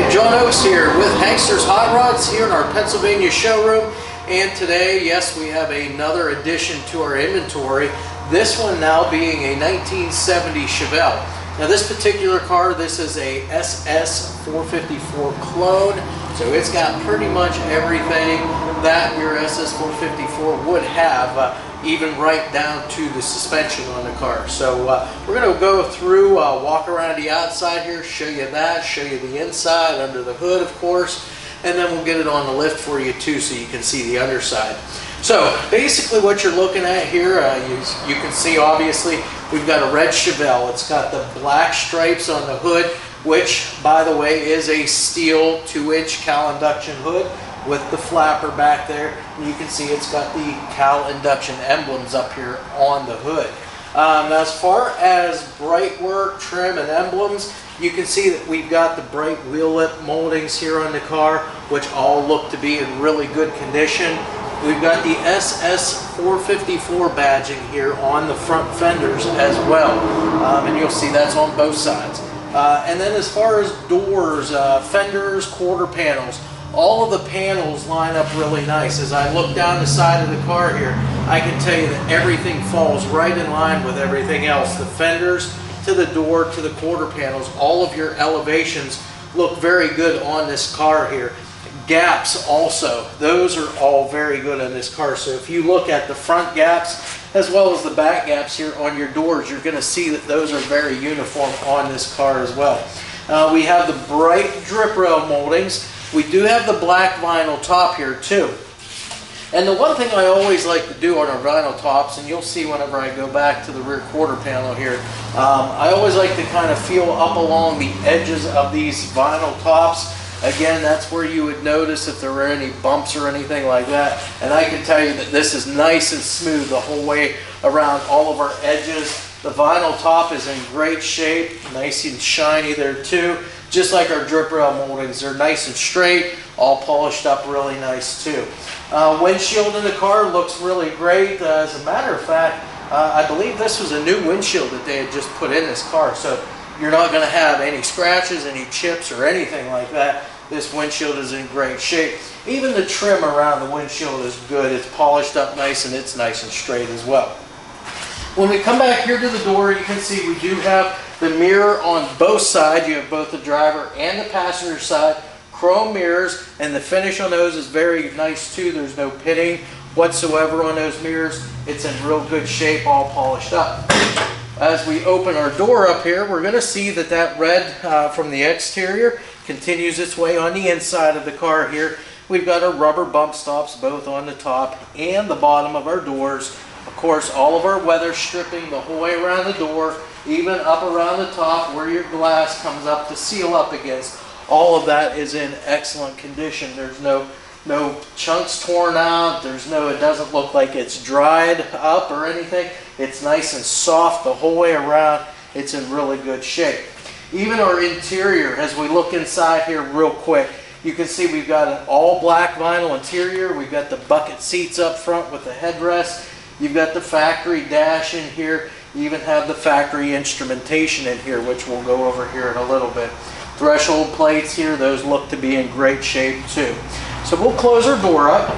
John Oaks here with HANKSTERS Hot Rods here in our Pennsylvania showroom, and today, yes, we have another addition to our inventory. This one now being a 1970 Chevelle. Now this particular car, this is a SS 454 clone, so it's got pretty much everything that your SS 454 would have, even right down to the suspension on the car. So we're going to go through, walk around the outside here, show you that, show you the inside, under the hood of course, and then we'll get it on the lift for you too so you can see the underside. So basically what you're looking at here, you can see obviously we've got a red Chevelle. It's got the black stripes on the hood, which by the way is a steel 2-inch Cal induction hood with the flapper back there. And you can see it's got the Cal induction emblems up here on the hood. Now as far as bright work, trim, and emblems, you can see that we've got the bright wheel lip moldings here on the car, which all look to be in really good condition. We've got the SS 454 badging here on the front fenders as well, and you'll see that's on both sides. And then as far as doors, fenders, quarter panels, all of the panels line up really nice. As I look down the side of the car here, I can tell you that everything falls right in line with everything else. The fenders to the door to the quarter panels, all of your elevations look very good on this car here. Gaps also, those are all very good on this car. So if you look at the front gaps as well as the back gaps here on your doors, you're going to see that those are very uniform on this car as well. We have the bright drip rail moldings. We do have the black vinyl top here too. And the one thing I always like to do on our vinyl tops, and you'll see whenever I go back to the rear quarter panel here, I always like to kind of feel up along the edges of these vinyl tops. Again, that's where you would notice if there were any bumps or anything like that. And I can tell you that this is nice and smooth the whole way around all of our edges. The vinyl top is in great shape, nice and shiny there too. Just like our drip rail moldings, they're nice and straight, all polished up really nice too. Windshield in the car looks really great. As a matter of fact, I believe this was a new windshield that they had just put in this car. So you're not going to have any scratches, any chips, or anything like that. This windshield is in great shape. Even the trim around the windshield is good. It's polished up nice and it's nice and straight as well. When we come back here to the door, you can see we do have the mirror on both sides. You have both the driver and the passenger side. Chrome mirrors, and the finish on those is very nice too. There's no pitting whatsoever on those mirrors. It's in real good shape, all polished up. As we open our door up here, we're going to see that that red from the exterior continues its way on the inside of the car here. We've got our rubber bump stops both on the top and the bottom of our doors. Of course, all of our weather stripping the whole way around the door, even up around the top where your glass comes up to seal up against. All of that is in excellent condition. There's no chunks torn out. It doesn't look like it's dried up or anything. It's nice and soft the whole way around. It's in really good shape. Even our interior, as we look inside here real quick, you can see we've got an all black vinyl interior. We've got the bucket seats up front with the headrest. You've got the factory dash in here. You even have the factory instrumentation in here, which we'll go over here in a little bit. Threshold plates here, those look to be in great shape too. So we'll close our door up.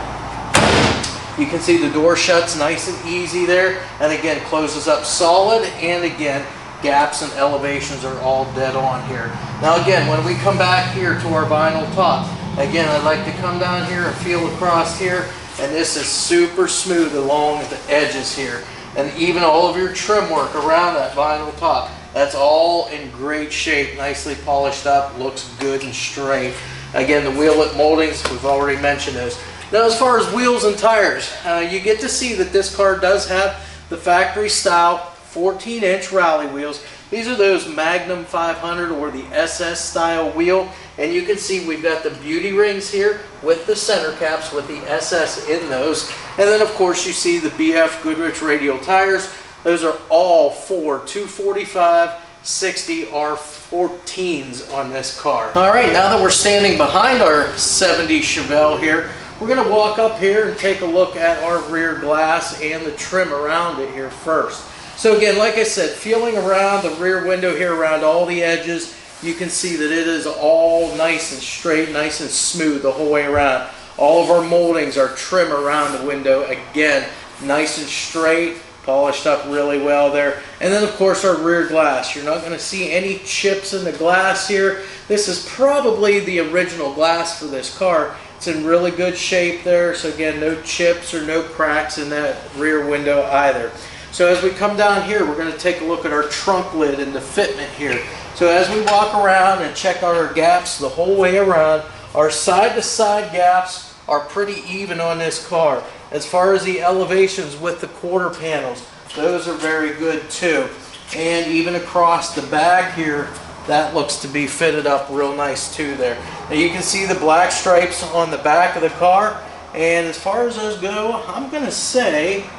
You can see the door shuts nice and easy there, and again closes up solid, and again gaps and elevations are all dead on here. Now again, when we come back here to our vinyl top, again I'd like to come down here and feel across here, and this is super smooth along the edges here. And even all of your trim work around that vinyl top, that's all in great shape, nicely polished up, looks good and straight. Again, the wheel lip moldings, we've already mentioned those. Now as far as wheels and tires, you get to see that this car does have the factory style 14-inch rally wheels. These are those Magnum 500 or the SS style wheel, and you can see we've got the beauty rings here with the center caps with the SS in those. And then of course you see the BF Goodrich radial tires. Those are all 245 60 R14s on this car. All right, now that we're standing behind our 70 Chevelle here, we're going to walk up here and take a look at our rear glass and the trim around it here first. So again, like I said, feeling around the rear window here, around all the edges, you can see that it is all nice and straight, nice and smooth the whole way around. All of our moldings are trim around the window. Again, nice and straight, polished up really well there. And then of course our rear glass. You're not going to see any chips in the glass here. This is probably the original glass for this car. It's in really good shape there. So again, no chips or no cracks in that rear window either. So as we come down here, we're going to take a look at our trunk lid and the fitment here. So as we walk around and check out our gaps the whole way around, our side-to-side gaps are pretty even on this car. As far as the elevations with the quarter panels, those are very good too. And even across the back here, that looks to be fitted up real nice too there. Now you can see the black stripes on the back of the car, and as far as those go, I'm going to say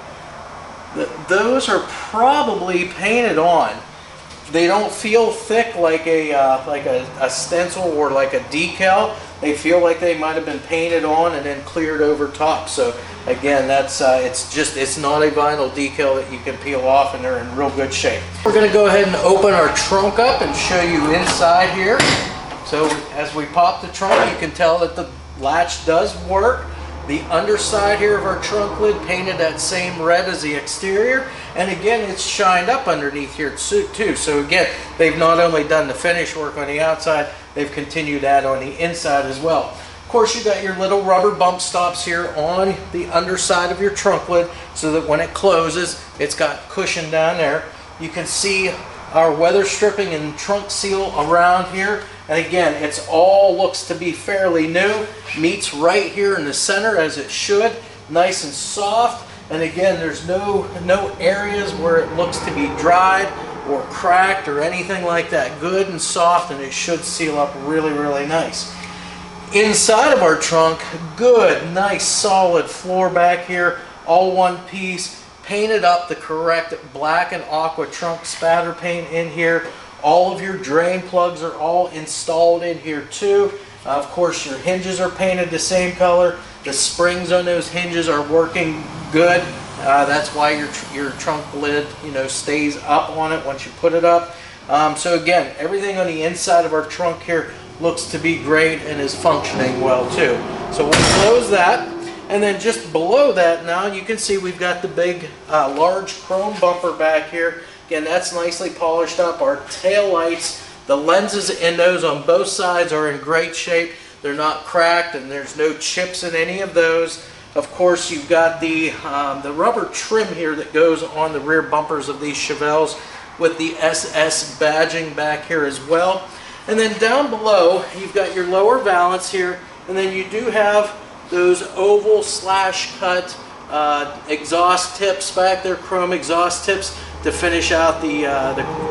that those are probably painted on. They don't feel thick like a stencil or like a decal. They feel like they might have been painted on and then cleared over top. So again, that's it's not a vinyl decal that you can peel off, and they're in real good shape. We're going to go ahead and open our trunk up and show you inside here. So as we pop the trunk, you can tell that the latch does work. The underside here of our trunk lid painted that same red as the exterior, and again it's shined up underneath here too. So again, they've not only done the finish work on the outside, they've continued that on the inside as well. Of course, you got your little rubber bump stops here on the underside of your trunk lid, so that when it closes, it's got cushion down there. You can see our weather stripping and trunk seal around here. And again, it's all looks to be fairly new. Meets right here in the center as it should. Nice and soft. And again, there's no areas where it looks to be dried or cracked or anything like that. Good and soft, and it should seal up really, really nice. Inside of our trunk, good, nice, solid floor back here. All one piece. Painted up the correct black and aqua trunk spatter paint in here. All of your drain plugs are all installed in here too. Of course, your hinges are painted the same color. The springs on those hinges are working good. That's why your trunk lid, stays up on it once you put it up. So again, everything on the inside of our trunk here looks to be great and is functioning well too. So we'll close that. And then just below that now, you can see we've got the big, large chrome bumper back here. Again, that's nicely polished up. Our tail lights, the lenses in those on both sides are in great shape. They're not cracked, and there's no chips in any of those. Of course, you've got the rubber trim here that goes on the rear bumpers of these Chevelles with the SS badging back here as well. And then down below, you've got your lower valance here, and then you do have those oval slash cut exhaust tips back there, chrome exhaust tips, to finish out the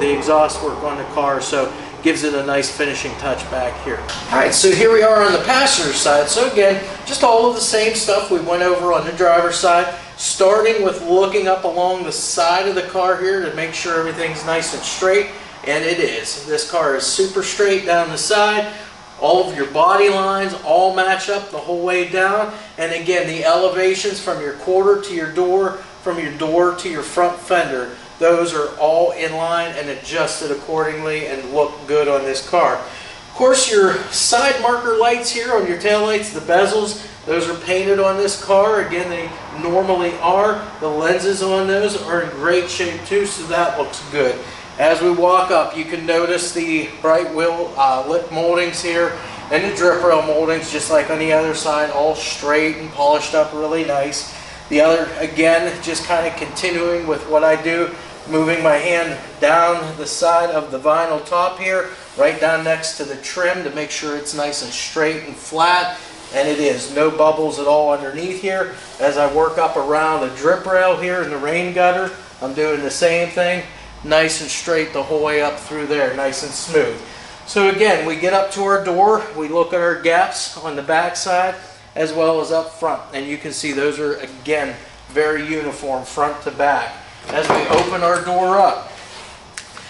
exhaust work on the car. So gives it a nice finishing touch back here. Alright, so here we are on the passenger side. So again, just all of the same stuff we went over on the driver's side, starting with looking up along the side of the car here to make sure everything's nice and straight, and it is. This car is super straight down the side. All of your body lines all match up the whole way down. And again, the elevations from your quarter to your door, from your door to your front fender, those are all in line and adjusted accordingly and look good on this car. Of course, your side marker lights here on your tail lights, the bezels, those are painted on this car. Again, they normally are. The lenses on those are in great shape too, so that looks good. As we walk up, you can notice the bright wheel lip moldings here and the drip rail moldings, just like on the other side, all straight and polished up really nice. The other, again, just kind of continuing with what I do, moving my hand down the side of the vinyl top here, right down next to the trim to make sure it's nice and straight and flat. And it is. No bubbles at all underneath here. As I work up around the drip rail here in the rain gutter, I'm doing the same thing. Nice and straight the whole way up through there, nice and smooth. So again, we get up to our door, we look at our gaps on the back side as well as up front, and you can see those are again very uniform front to back. As we open our door up,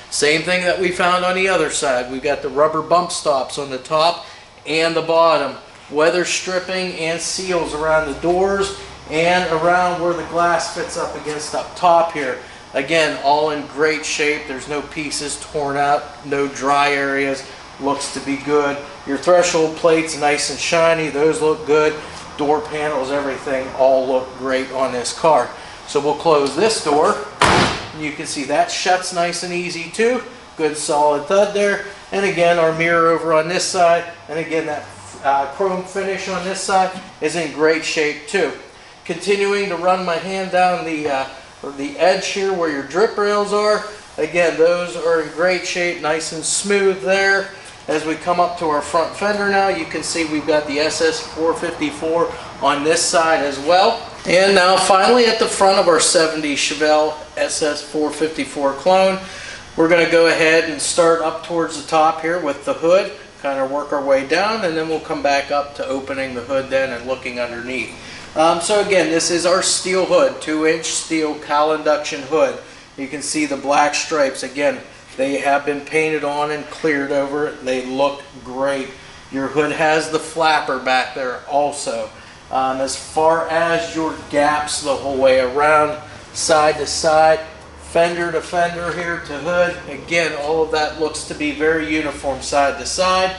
same thing that we found on the other side. We've got the rubber bump stops on the top and the bottom, weather stripping and seals around the doors and around where the glass fits up against up top here. Again, all in great shape. There's no pieces torn out, no dry areas. looks to be good. Your threshold plates nice and shiny, those look good. Door panels, everything all look great on this car. So we'll close this door. You can see that shuts nice and easy too. Good solid thud there. And again, our mirror over on this side, and again that chrome finish on this side is in great shape too. Continuing to run my hand down the edge here where your drip rails are. Again, those are in great shape, nice and smooth there. As we come up to our front fender now, you can see we've got the SS454 on this side as well. And now finally at the front of our 70 Chevelle SS454 clone, we're going to go ahead and start up towards the top here with the hood, kind of work our way down, and then we'll come back up to opening the hood then and looking underneath. So again, this is our steel hood, 2-inch steel cowl induction hood. You can see the black stripes. Again, they have been painted on and cleared over. They look great. Your hood has the flapper back there also. As far as your gaps the whole way around, side to side, fender to fender here to hood, again, all of that looks to be very uniform side to side.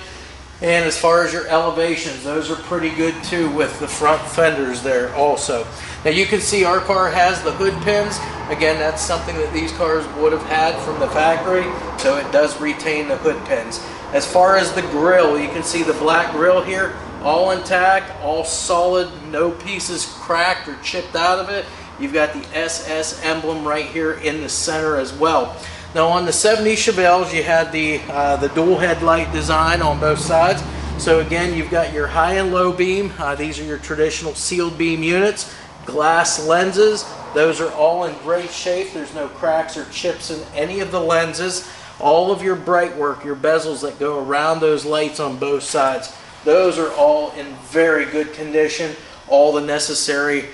And as far as your elevations, those are pretty good too with the front fenders there also. Now you can see our car has the hood pins. Again, that's something that these cars would have had from the factory, so it does retain the hood pins. As far as the grille, you can see the black grille here, all intact, all solid, no pieces cracked or chipped out of it. You've got the SS emblem right here in the center as well. Now on the 70 Chevelles, you had the dual headlight design on both sides. So again, you've got your high and low beam. These are your traditional sealed beam units. Glass lenses, those are all in great shape. There's no cracks or chips in any of the lenses. All of your bright work, your bezels that go around those lights on both sides, those are all in very good condition. All the necessary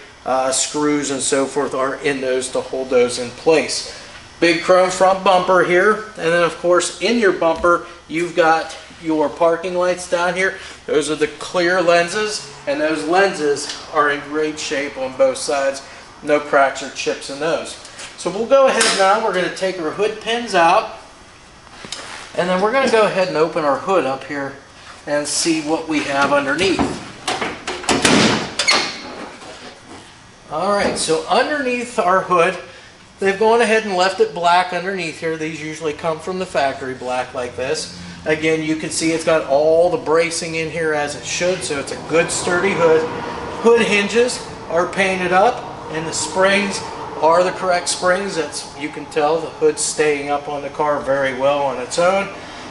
screws and so forth are in those to hold those in place. Big chrome front bumper here, and then of course in your bumper you've got your parking lights down here. Those are the clear lenses, and those lenses are in great shape on both sides. No cracks or chips in those. So we'll go ahead now, we're going to take our hood pins out, and then we're going to go ahead and open our hood up here and see what we have underneath. Alright, so underneath our hood, they've gone ahead and left it black underneath here. These usually come from the factory black like this. Again, you can see it's got all the bracing in here as it should, so it's a good sturdy hood. Hood hinges are painted up, and the springs are the correct springs. That's, you can tell the hood's staying up on the car very well on its own.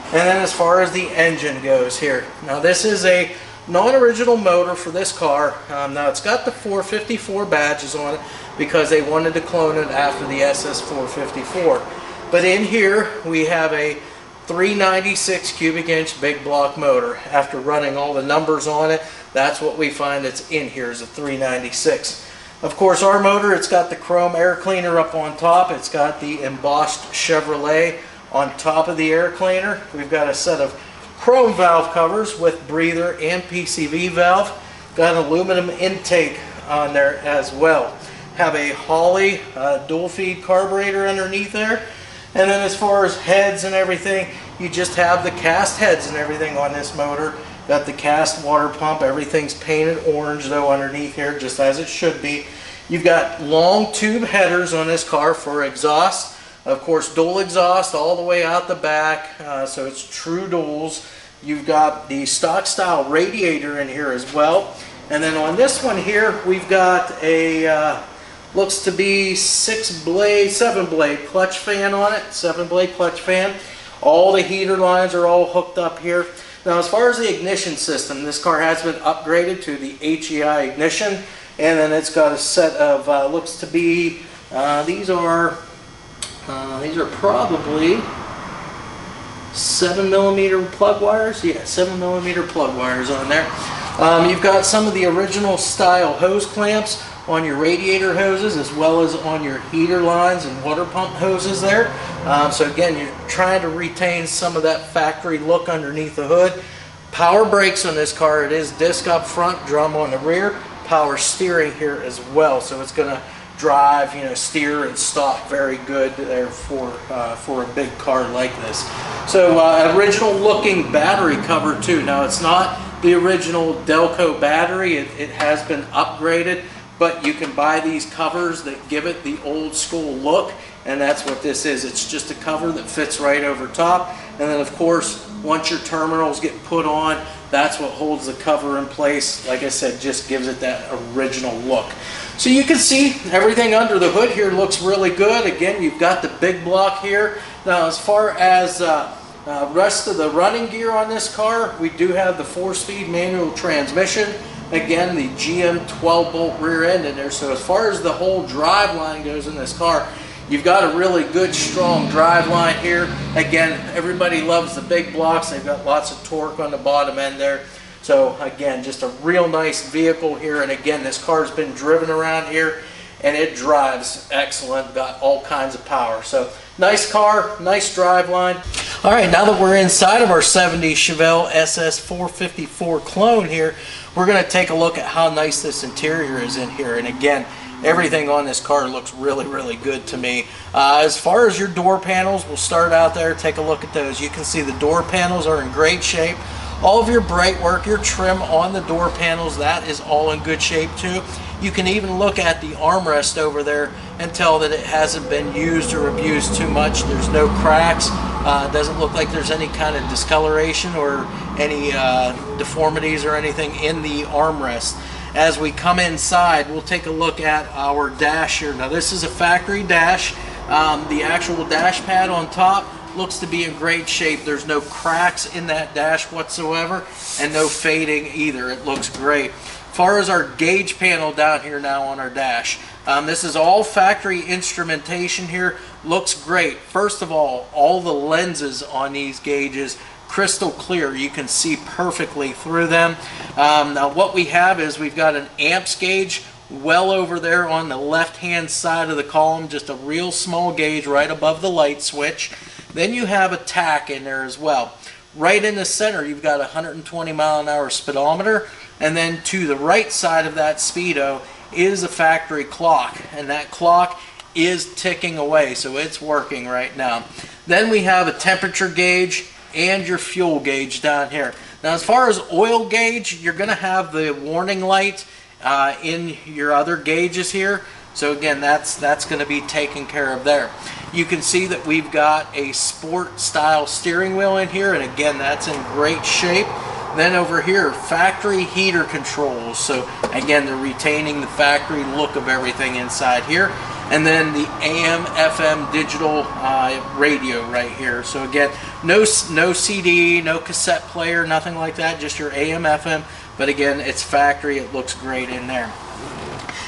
And then as far as the engine goes here, now this is a non-original motor for this car. Now it's got the 454 badges on it because they wanted to clone it after the SS454. But in here we have a 396 cubic inch big block motor. After running all the numbers on it, that's what we find that's in here is a 396. Of course, our motor, it's got the chrome air cleaner up on top. It's got the embossed Chevrolet on top of the air cleaner. We've got a set of chrome valve covers with breather and PCV valve. Got an aluminum intake on there as well. Have a Holley dual feed carburetor underneath there. And then as far as heads and everything, you just have the cast heads and everything on this motor. Got the cast water pump. Everything's painted orange though underneath here, just as it should be. You've got long tube headers on this car for exhaust. Of course, dual exhaust all the way out the back, so it's true duals. You've got the stock style radiator in here as well. And then on this one here, we've got a looks to be 7 blade clutch fan on it. 7 blade clutch fan. All the heater lines are all hooked up here. Now as far as the ignition system, this car has been upgraded to the HEI ignition, and then it's got a set of looks to be these are probably 7mm plug wires. Yeah, 7mm plug wires on there. You've got some of the original style hose clamps on your radiator hoses as well as on your heater lines and water pump hoses there. So again, you're trying to retain some of that factory look underneath the hood. Power brakes on this car. It is disc up front, drum on the rear. Power steering here as well. So it's going to drive, you know, steer and stop very good there for a big car like this. So original looking battery cover too. Now it's not the original Delco battery, it has been upgraded, but you can buy these covers that give it the old school look, and that's what this is. It's just a cover that fits right over top, and then of course once your terminals get put on, that's what holds the cover in place. Like I said, just gives it that original look. So you can see everything under the hood here looks really good. Again, you've got the big block here. Now as far as rest of the running gear on this car, we do have the 4-speed manual transmission. Again, the GM 12-bolt rear end in there. So as far as the whole drive line goes in this car, you've got a really good, strong drive line here. Again, everybody loves the big blocks. They've got lots of torque on the bottom end there. So again, just a real nice vehicle here. And again, this car's been driven around here and it drives excellent, got all kinds of power. So nice car, nice drive line. All right, now that we're inside of our 70s Chevelle SS 454 clone here, we're going to take a look at how nice this interior is in here. And again, everything on this car looks really, really good to me. As far as your door panels, we'll start out there, take a look at those. You can see the door panels are in great shape. All of your bright work, your trim on the door panels, that is all in good shape too. You can even look at the armrest over there and tell that it hasn't been used or abused too much. There's no cracks. Doesn't look like there's any kind of discoloration or any deformities or anything in the armrest. As we come inside, we'll take a look at our dash here. Now this is a factory dash. The actual dash pad on top looks to be in great shape. There's no cracks in that dash whatsoever and no fading either. It looks great. As far as our gauge panel down here now on our dash, this is all factory instrumentation here. Looks great. First of all the lenses on these gauges crystal clear. You can see perfectly through them. Now what we have is we've got an amps gauge well over there on the left hand side of the column, just a real small gauge right above the light switch. Then you have a tach in there as well. Right in the center you've got a 120 mile-an-hour speedometer, and then to the right side of that speedo is a factory clock, and that clock is ticking away, so it's working right now. Then we have a temperature gauge and your fuel gauge down here. Now as far as oil gauge, you're going to have the warning light in your other gauges here. So again, that's going to be taken care of there. You can see that we've got a sport style steering wheel in here, and again, that's in great shape. Then over here, factory heater controls. So again, they're retaining the factory look of everything inside here. And then the AM, FM digital radio right here. So again, no CD, no cassette player, nothing like that, just your AM, FM. But again, it's factory, it looks great in there.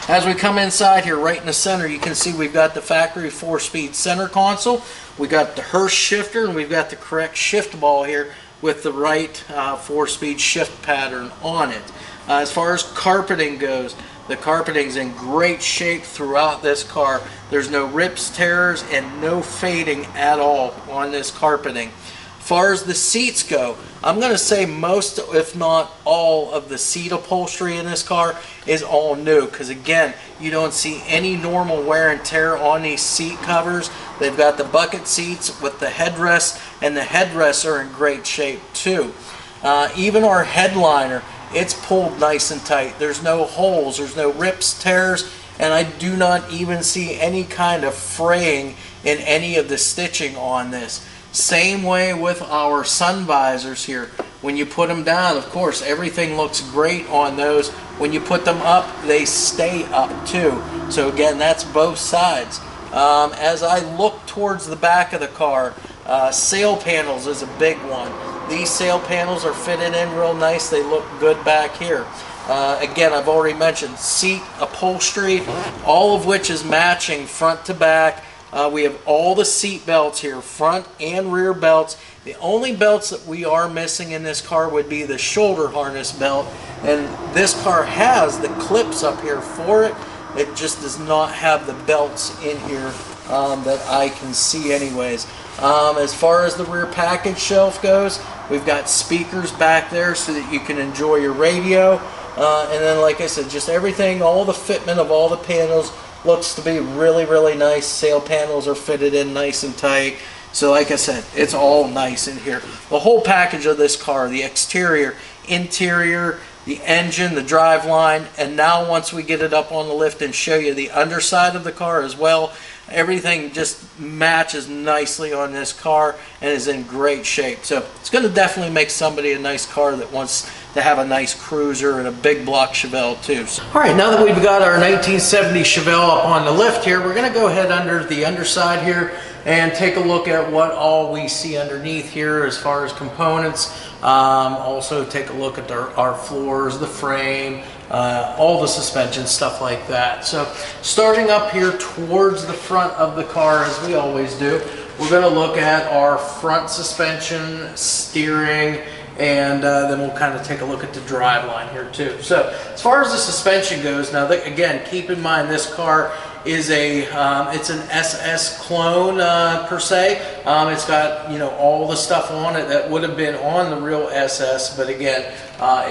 As we come inside here, right in the center, you can see we've got the factory 4-speed center console. We got the Hurst shifter, and we've got the correct shift ball here with the right 4-speed shift pattern on it. As far as carpeting goes, the carpeting's in great shape throughout this car. There's no rips, tears, and no fading at all on this carpeting. As far as the seats go, I'm going to say most, if not all, of the seat upholstery in this car is all new, because again, you don't see any normal wear and tear on these seat covers. They've got the bucket seats with the headrests, and the headrests are in great shape too. Even our headliner, it's pulled nice and tight. There's no holes, there's no rips, tears, and I do not even see any kind of fraying in any of the stitching on this. Same way with our sun visors here. When you put them down, of course, everything looks great on those. When you put them up, they stay up too. So again, that's both sides. As I look towards the back of the car, sail panels is a big one. These sail panels are fitted in real nice. They look good back here. Again, I've already mentioned seat upholstery, all of which is matching front to back. We have all the seat belts here, front and rear belts. The only belts that we are missing in this car would be the shoulder harness belt, and this car has the clips up here for it. It just does not have the belts in here that I can see anyways. As far as the rear package shelf goes, we've got speakers back there so that you can enjoy your radio. And then, like I said, just everything, all the fitment of all the panels Looks to be really, really nice. Sail panels are fitted in nice and tight. So like I said, it's all nice in here. The whole package of this car, the exterior, interior, the engine, the drive line, and now once we get it up on the lift and show you the underside of the car as well, everything just matches nicely on this car and is in great shape. So it's going to definitely make somebody a nice car that wants to have a nice cruiser and a big block Chevelle too. So, all right, now that we've got our 1970 Chevelle up on the lift here, we're going to go ahead under the underside here and take a look at what all we see underneath here as far as components. Also take a look at our floors, the frame, all the suspension, stuff like that. So starting up here towards the front of the car, as we always do, we're going to look at our front suspension, steering, and then we'll kind of take a look at the drive line here too. So as far as the suspension goes, now again, keep in mind this car is it's an SS clone per se. It's got, you know, all the stuff on it that would have been on the real SS, but again,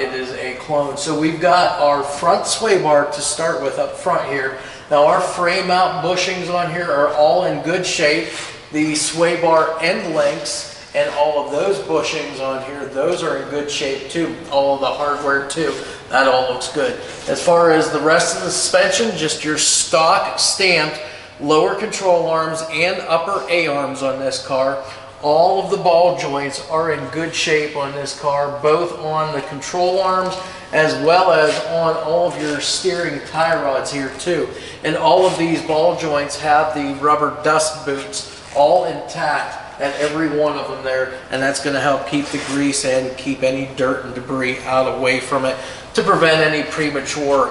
it is a clone. So we've got our front sway bar to start with up front here. Now our frame mount bushings on here are all in good shape. The sway bar end links and all of those bushings on here, those are in good shape too. All of the hardware too, that all looks good. As far as the rest of the suspension, just your stock stamped lower control arms and upper A-arms on this car. All of the ball joints are in good shape on this car, both on the control arms as well as on all of your steering tie rods here too. And all of these ball joints have the rubber dust boots all intact at every one of them there, and that's going to help keep the grease and keep any dirt and debris out away from it to prevent any premature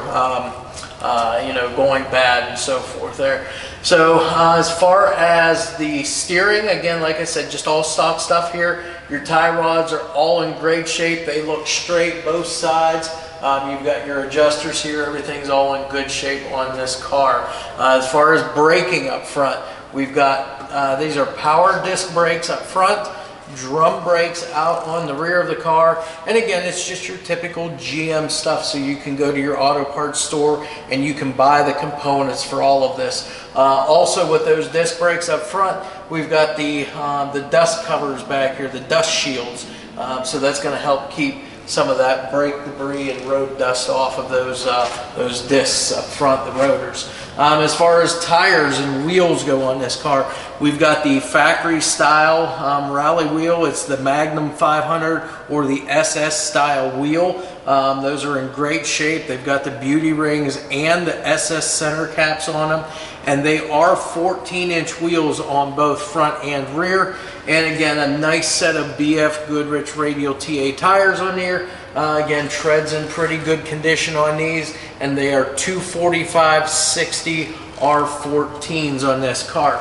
you know, going bad and so forth there. So as far as the steering, again, like I said, just all stock stuff here. Your tie rods are all in great shape. They look straight both sides. You've got your adjusters here. Everything's all in good shape on this car. As far as braking up front, we've got these are power disc brakes up front, drum brakes out on the rear of the car, and again, it's just your typical GM stuff, so you can go to your auto parts store and you can buy the components for all of this. Also with those disc brakes up front, we've got the dust covers back here, the dust shields, so that's going to help keep some of that brake debris and road dust off of those discs up front, the rotors. As far as tires and wheels go on this car, we've got the factory style rally wheel. It's the Magnum 500 or the SS style wheel. Those are in great shape. They've got the beauty rings and the SS center caps on them, and they are 14-inch wheels on both front and rear. And again, a nice set of BF Goodrich radial TA tires on here. Again, treads in pretty good condition on these, and they are 245/60 R14s on this car.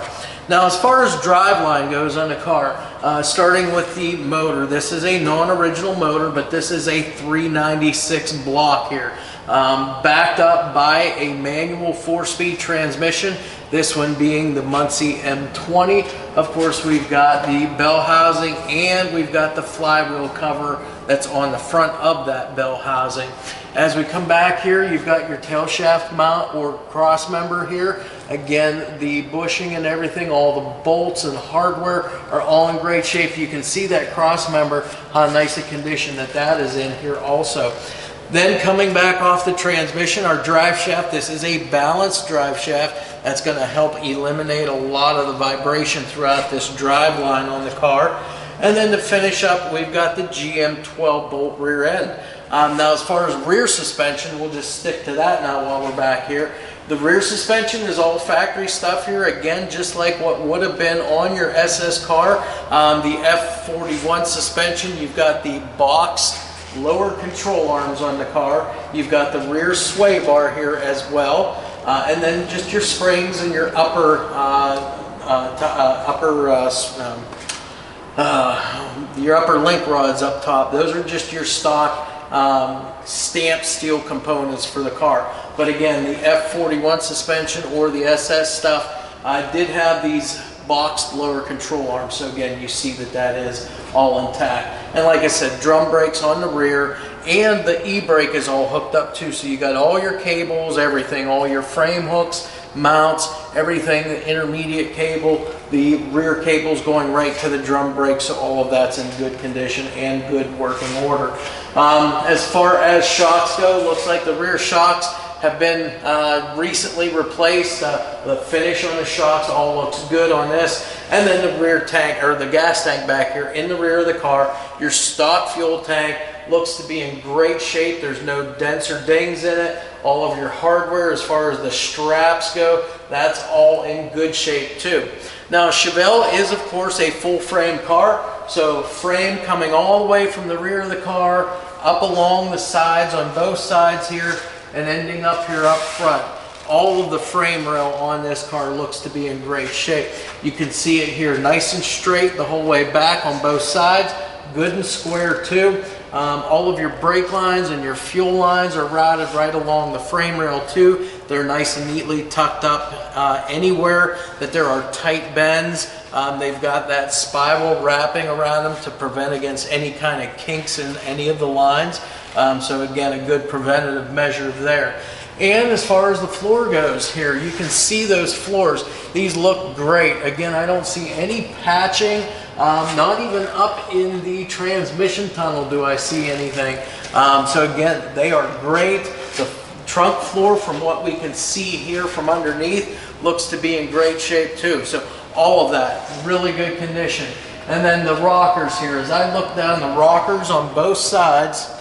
Now, as far as driveline goes on the car, starting with the motor, this is a non-original motor, but this is a 396 block here, backed up by a manual 4-speed transmission, this one being the Muncie M20. Of course, we've got the bell housing and we've got the flywheel cover that's on the front of that bell housing. As we come back here, you've got your tail shaft mount or cross member here. Again, the bushing and everything, all the bolts and hardware are all in great shape. You can see that cross member, how nice a condition that is in here also. Then coming back off the transmission, our drive shaft, this is a balanced drive shaft. That's going to help eliminate a lot of the vibration throughout this drive line on the car. And then to finish up, we've got the GM 12-bolt rear end. Now, as far as rear suspension, we'll just stick to that now while we're back here. The rear suspension is all factory stuff here. Again, just like what would have been on your SS car. The F41 suspension, you've got the boxed lower control arms on the car. You've got the rear sway bar here as well. And then just your springs and your upper link rods up top. Those are just your stock stamped steel components for the car. But again, the F41 suspension or the SS stuff did have these boxed lower control arms. So again, you see that is all intact. And like I said, drum brakes on the rear, and the e-brake is all hooked up too. So you got all your cables, everything, all your frame hooks, mounts, everything, the intermediate cable, the rear cables going right to the drum brakes, so all of that's in good condition and good working order. As far as shocks go, looks like the rear shocks have been recently replaced. The finish on the shocks all looks good on this. And then the rear tank, or the gas tank back here in the rear of the car, your stock fuel tank looks to be in great shape. There's no dents or dings in it. All of your hardware, as far as the straps go, that's all in good shape too. Now, Chevelle is, of course, a full frame car. So frame coming all the way from the rear of the car, up along the sides on both sides here, and ending up here up front. All of the frame rail on this car looks to be in great shape. You can see it here nice and straight the whole way back on both sides, good and square too. All of your brake lines and your fuel lines are routed right along the frame rail too. They're nice and neatly tucked up. Anywhere that there are tight bends, they've got that spiral wrapping around them to prevent against any kind of kinks in any of the lines. So again, a good preventative measure there. And as far as the floor goes here, you can see those floors. These look great. Again, I don't see any patching. Not even up in the transmission tunnel do I see anything. So again, they are great. The trunk floor, from what we can see here from underneath, looks to be in great shape too. So all of that, really good condition. And then the rockers here, as I look down the rockers on both sides,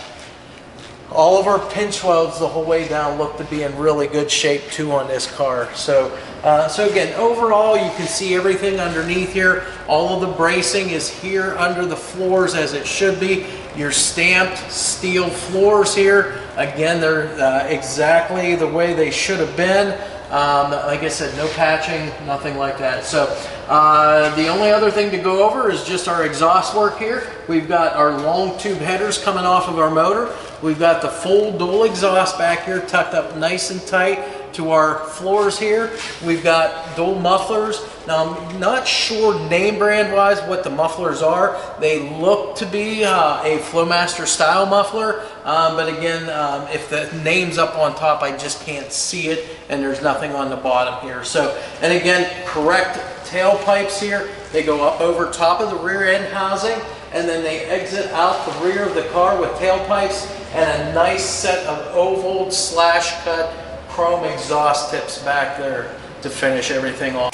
all of our pinch welds the whole way down look to be in really good shape too on this car. So again, overall, you can see everything underneath here. All of the bracing is here under the floors as it should be. Your stamped steel floors here, again, they're exactly the way they should have been. Like I said, no patching, nothing like that. So the only other thing to go over is just our exhaust work here. We've got our long tube headers coming off of our motor. We've got the full dual exhaust back here tucked up nice and tight to our floors here. We've got dual mufflers. Now, I'm not sure name brand wise what the mufflers are. They look to be a Flowmaster style muffler, but again, if the name's up on top, I just can't see it, and there's nothing on the bottom here. So, and again, correct tailpipes here. They go up over top of the rear end housing, and then they exit out the rear of the car with tailpipes and a nice set of oval slash cut chrome exhaust tips back there to finish everything off.